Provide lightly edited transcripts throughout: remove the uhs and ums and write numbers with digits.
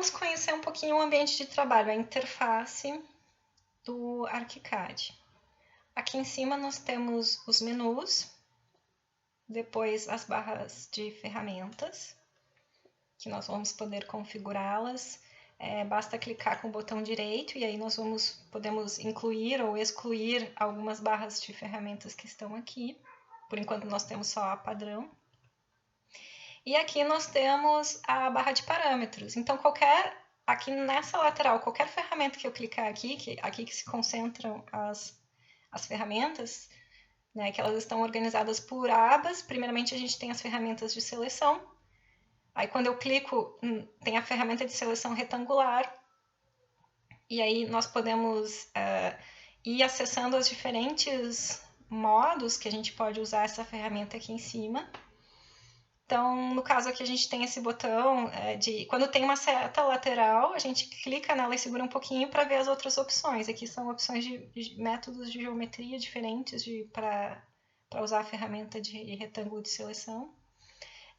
vamos conhecer um pouquinho o ambiente de trabalho, a interface do ArchiCAD. Aqui em cima nós temos os menus, depois as barras de ferramentas, que nós vamos poder configurá-las. Basta clicar com o botão direito e aí nós podemos incluir ou excluir algumas barras de ferramentas que estão aqui. Por enquanto nós temos só a padrão. E aqui nós temos a barra de parâmetros. Então, aqui nessa lateral, qualquer ferramenta que eu clicar aqui que se concentram as ferramentas, né, que elas estão organizadas por abas. Primeiramente, a gente tem as ferramentas de seleção. Aí, quando eu clico, tem a ferramenta de seleção retangular. E aí, nós podemos ir acessando os diferentes modos que a gente pode usar essa ferramenta aqui em cima. Então, no caso aqui, a gente tem esse botão quando tem uma seta lateral, a gente clica nela e segura um pouquinho para ver as outras opções. Aqui são opções de métodos de geometria diferentes para usar a ferramenta de retângulo de seleção.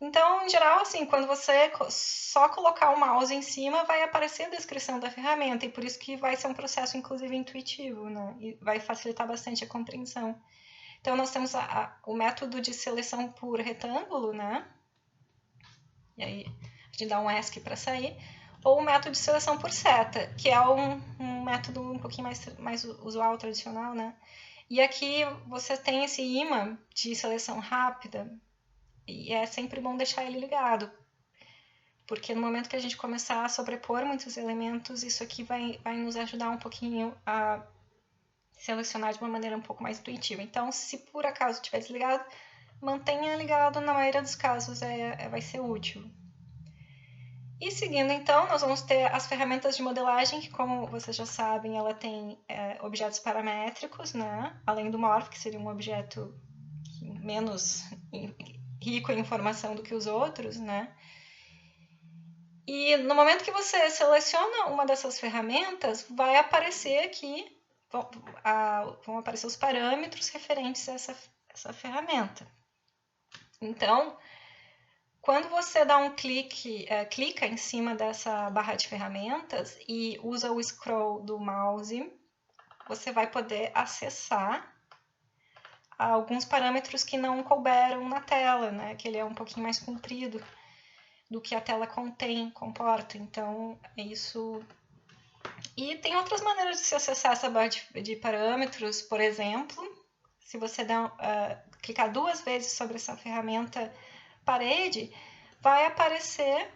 Então, em geral, assim, quando você só colocar o mouse em cima, vai aparecer a descrição da ferramenta, e por isso que vai ser um processo, inclusive, intuitivo, né? E vai facilitar bastante a compreensão. Então, nós temos o método de seleção por retângulo, né? E aí, a gente dá um ESC para sair. Ou o método de seleção por seta, que é um método um pouquinho mais usual, tradicional, né? E aqui você tem esse imã de seleção rápida, e é sempre bom deixar ele ligado, porque no momento que a gente começar a sobrepor muitos elementos, isso aqui vai nos ajudar um pouquinho a selecionar de uma maneira um pouco mais intuitiva. Então, se por acaso estiver desligado, mantenha ligado, na maioria dos casos vai ser útil. E seguindo, então, nós vamos ter as ferramentas de modelagem, que, como vocês já sabem, ela tem objetos paramétricos, né? Além do Morph, que seria um objeto menos rico em informação do que os outros, né? E no momento que você seleciona uma dessas ferramentas, vai aparecer aqui, vão aparecer os parâmetros referentes a essa ferramenta. Então, quando você dá um clica em cima dessa barra de ferramentas e usa o scroll do mouse, você vai poder acessar alguns parâmetros que não couberam na tela, né? Que ele é um pouquinho mais comprido do que a tela comporta. Então, é isso. E tem outras maneiras de se acessar essa barra de parâmetros. Por exemplo, se você clicar 2 vezes sobre essa ferramenta parede, vai aparecer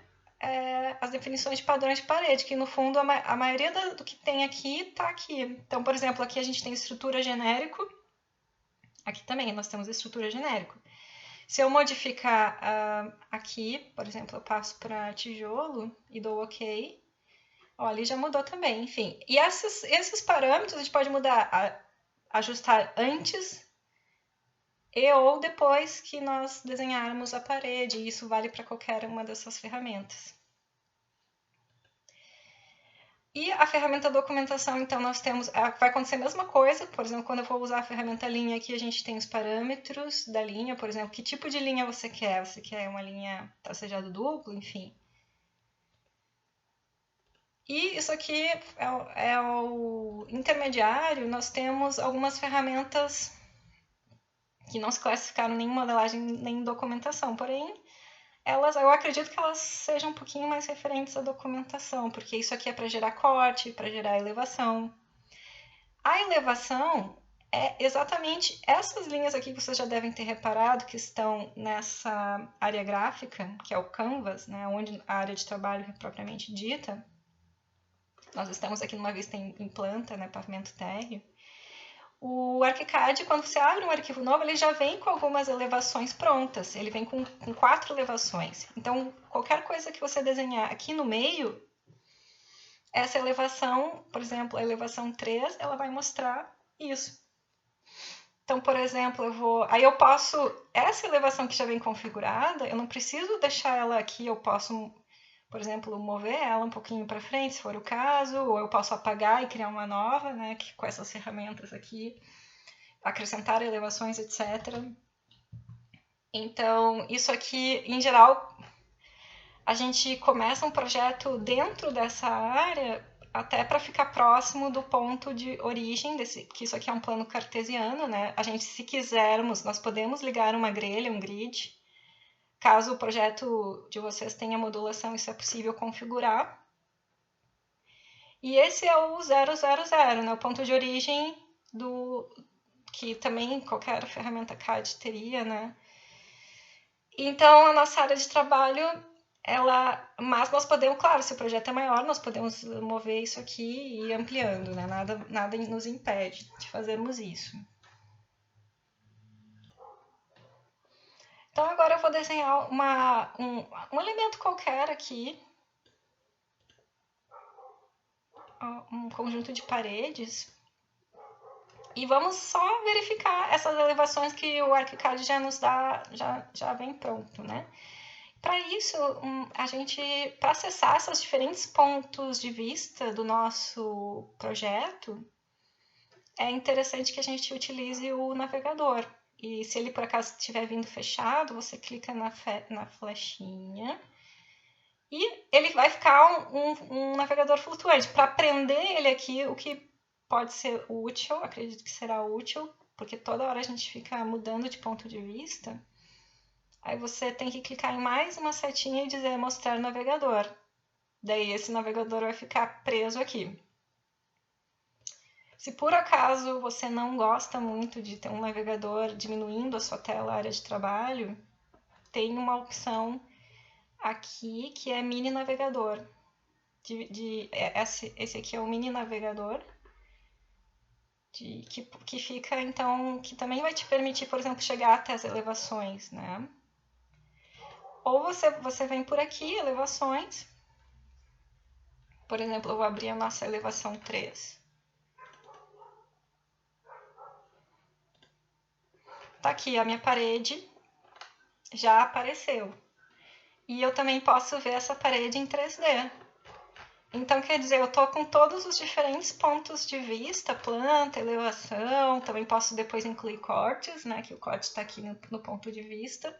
as definições de padrões de parede, que no fundo a maioria do que tem aqui está aqui. Então, por exemplo, aqui a gente tem estrutura genérico. Aqui também nós temos estrutura genérico. Se eu modificar aqui, por exemplo, eu passo para tijolo e dou OK, ó, ali já mudou também, enfim. E esses parâmetros a gente pode ajustar antes ou depois que nós desenharmos a parede, e isso vale para qualquer uma dessas ferramentas. E a ferramenta documentação, então, nós temos... Vai acontecer a mesma coisa, por exemplo, quando eu for usar a ferramenta linha aqui, a gente tem os parâmetros da linha, por exemplo, que tipo de linha você quer? Você quer uma linha tracejado duplo, enfim. E isso aqui é o intermediário, nós temos algumas ferramentas que não se classificaram nem em modelagem nem em documentação, porém, eu acredito que elas sejam um pouquinho mais referentes à documentação, porque isso aqui é para gerar corte, para gerar elevação. A elevação é exatamente essas linhas aqui que vocês já devem ter reparado, que estão nessa área gráfica, que é o Canvas, né, onde a área de trabalho é propriamente dita. Nós estamos aqui numa vista em planta, né, pavimento térreo. O ArchiCAD, quando você abre um arquivo novo, ele já vem com algumas elevações prontas. Ele vem com 4 elevações. Então, qualquer coisa que você desenhar aqui no meio, essa elevação, por exemplo, a elevação 3, ela vai mostrar isso. Então, por exemplo, eu posso... Essa elevação que já vem configurada, eu não preciso deixar ela aqui, eu posso, por exemplo, mover ela um pouquinho para frente, se for o caso, ou eu posso apagar e criar uma nova, né, com essas ferramentas aqui, acrescentar elevações, etc. Então, isso aqui, em geral, a gente começa um projeto dentro dessa área até para ficar próximo do ponto de origem, que isso aqui é um plano cartesiano, né? A gente, se quisermos, nós podemos ligar uma grelha, um grid. Caso o projeto de vocês tenha modulação, isso é possível configurar. E esse é o 000, né? O ponto de origem que também qualquer ferramenta CAD teria, né? Então, a nossa área de trabalho, mas nós podemos, claro, se o projeto é maior, nós podemos mover isso aqui e ir ampliando, né? Nada nos impede de fazermos isso. Então, agora eu vou desenhar um elemento qualquer aqui, um conjunto de paredes, e vamos só verificar essas elevações que o ArchiCAD já nos dá, já vem pronto, né? Para isso, para acessar esses diferentes pontos de vista do nosso projeto, é interessante que a gente utilize o navegador. E se ele por acaso estiver vindo fechado, você clica na flechinha e ele vai ficar um navegador flutuante. Para prender ele aqui, o que pode ser útil, acredito que será útil, porque toda hora a gente fica mudando de ponto de vista. Aí você tem que clicar em mais uma setinha e dizer mostrar navegador. Daí esse navegador vai ficar preso aqui. Se por acaso você não gosta muito de ter um navegador diminuindo a sua tela, área de trabalho, tem uma opção aqui que é mini navegador. Esse aqui é o mini navegador, que fica, então, que também vai te permitir, por exemplo, chegar até as elevações, né? Ou você vem por aqui, elevações. Por exemplo, eu vou abrir a nossa elevação 3. Tá aqui a minha parede, já apareceu. E eu também posso ver essa parede em 3D. Então, quer dizer, eu tô com todos os diferentes pontos de vista, planta, elevação, também posso depois incluir cortes, né, que o corte está aqui no ponto de vista.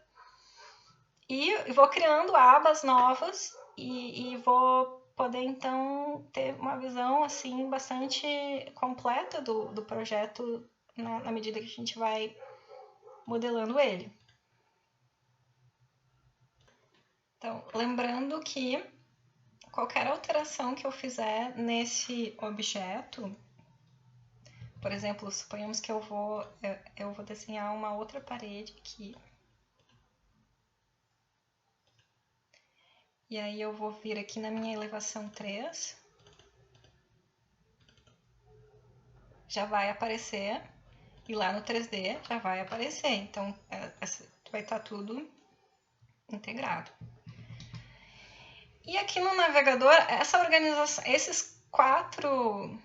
E vou criando abas novas e vou poder, então, ter uma visão, assim, bastante completa do projeto, né, na medida que a gente vai modelando ele. Então, lembrando que qualquer alteração que eu fizer nesse objeto, por exemplo, suponhamos que eu vou desenhar uma outra parede aqui. E aí eu vou vir aqui na minha elevação 3. Já vai aparecer. E lá no 3D já vai aparecer. Então, vai estar tudo integrado. E aqui no navegador, essa organização, esses quatro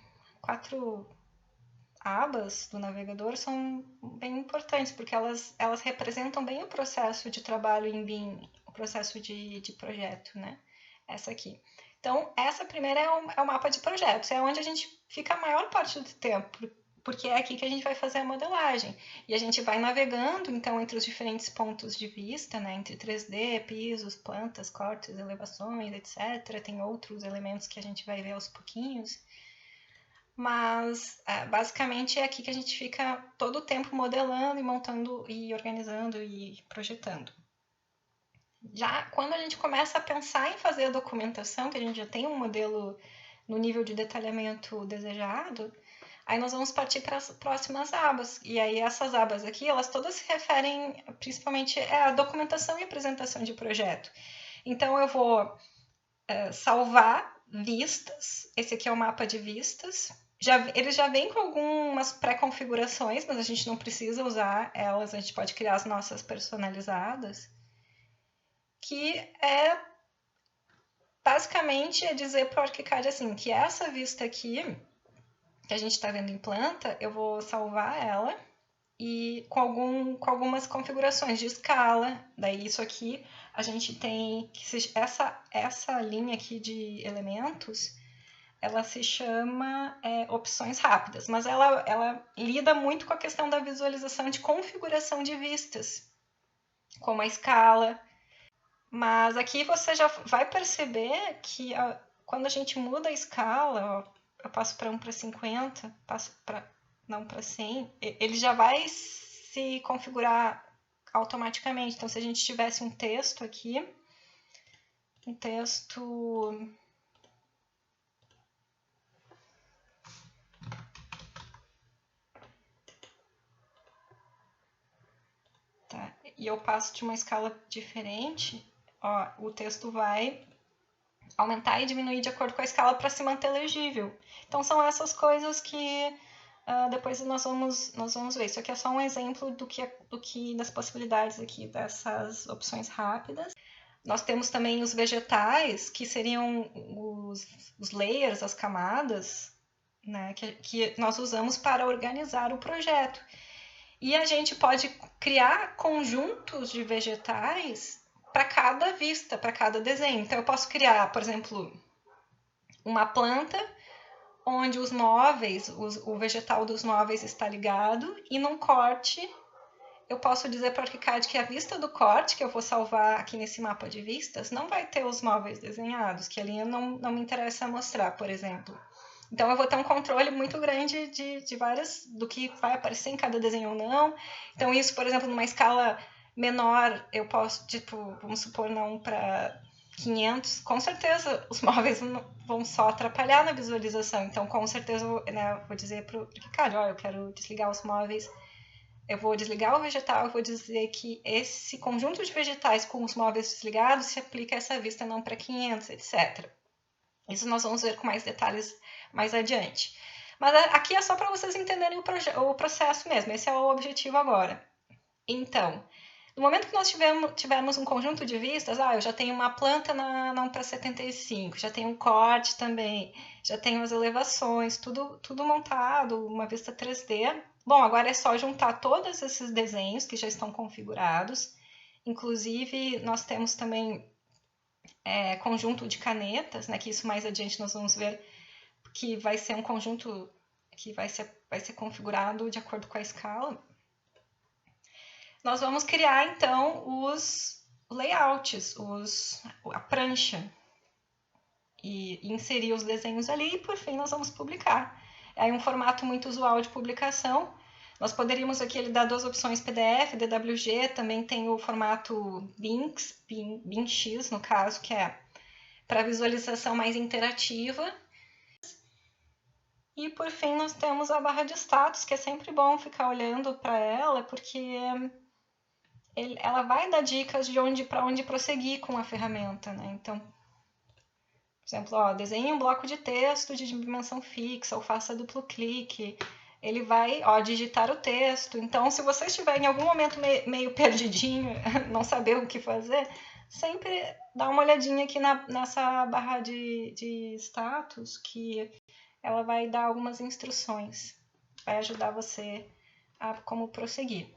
abas do navegador são bem importantes, porque elas representam bem o processo de trabalho em BIM, o processo de projeto, né? Essa aqui. Então, essa primeira é o mapa de projetos, é onde a gente fica a maior parte do tempo, porque é aqui que a gente vai fazer a modelagem. E a gente vai navegando, então, entre os diferentes pontos de vista, né? Entre 3D, pisos, plantas, cortes, elevações, etc. Tem outros elementos que a gente vai ver aos pouquinhos. Mas, basicamente, é aqui que a gente fica todo o tempo modelando e montando e organizando e projetando. Já quando a gente começa a pensar em fazer a documentação, que a gente já tem um modelo no nível de detalhamento desejado, aí nós vamos partir para as próximas abas. E aí essas abas aqui, elas todas se referem principalmente à documentação e apresentação de projeto. Então eu vou salvar vistas. Esse aqui é o mapa de vistas. Ele já vem com algumas pré-configurações, mas a gente não precisa usar elas, a gente pode criar as nossas personalizadas, que basicamente é dizer para o ArchiCAD assim, que essa vista aqui, que a gente está vendo em planta, eu vou salvar ela e com algumas configurações de escala. Daí isso aqui a gente tem essa linha aqui de elementos, ela se chama opções rápidas, mas ela lida muito com a questão da visualização de configuração de vistas, como a escala. Mas aqui você já vai perceber que quando a gente muda a escala, ó, eu passo para 1 para 50, passo para não para 100, ele já vai se configurar automaticamente. Então, se a gente tivesse um texto aqui, um texto... Tá, e eu passo de uma escala diferente, ó, o texto vai aumentar e diminuir de acordo com a escala para se manter legível. Então, são essas coisas que depois nós vamos ver. Isso aqui é só um exemplo do que das possibilidades aqui dessas opções rápidas. Nós temos também os vegetais, que seriam os layers, as camadas, né, que nós usamos para organizar o projeto. E a gente pode criar conjuntos de vegetais para cada vista, para cada desenho. Então, eu posso criar, por exemplo, uma planta onde os móveis, o vegetal dos móveis está ligado, e num corte eu posso dizer para o ArchiCAD que a vista do corte, que eu vou salvar aqui nesse mapa de vistas, não vai ter os móveis desenhados, que ali não me interessa mostrar, por exemplo. Então, eu vou ter um controle muito grande de várias, do que vai aparecer em cada desenho ou não. Então, isso, por exemplo, numa escala menor, eu posso, tipo, vamos supor, não para 500, com certeza os móveis vão só atrapalhar na visualização. Então, com certeza, né, vou dizer para o Ricardo, ó, eu quero desligar os móveis, eu vou desligar o vegetal, eu vou dizer que esse conjunto de vegetais com os móveis desligados se aplica a essa vista não para 500, etc. Isso nós vamos ver com mais detalhes mais adiante. Mas aqui é só para vocês entenderem o processo mesmo, esse é o objetivo agora. Então, no momento que nós tivermos um conjunto de vistas, eu já tenho uma planta na 1 para 75, já tenho um corte também, já tenho as elevações, tudo montado, uma vista 3D. Bom, agora é só juntar todos esses desenhos que já estão configurados. Inclusive, nós temos também conjunto de canetas, né, que isso mais adiante nós vamos ver que vai ser um conjunto que vai ser configurado de acordo com a escala. Nós vamos criar, então, os layouts, a prancha, e inserir os desenhos ali, e por fim nós vamos publicar. É um formato muito usual de publicação. Nós poderíamos aqui ele dar duas opções, PDF, DWG, também tem o formato BIMX, no caso, que é para visualização mais interativa. E por fim nós temos a barra de status, que é sempre bom ficar olhando para ela, porque ela vai dar dicas de para onde prosseguir com a ferramenta, né? Então, por exemplo, desenhe um bloco de texto de dimensão fixa, ou faça duplo clique. Ele vai digitar o texto. Então, se você estiver em algum momento meio perdidinho, não saber o que fazer, sempre dá uma olhadinha aqui nessa barra de status, que ela vai dar algumas instruções, vai ajudar você a como prosseguir.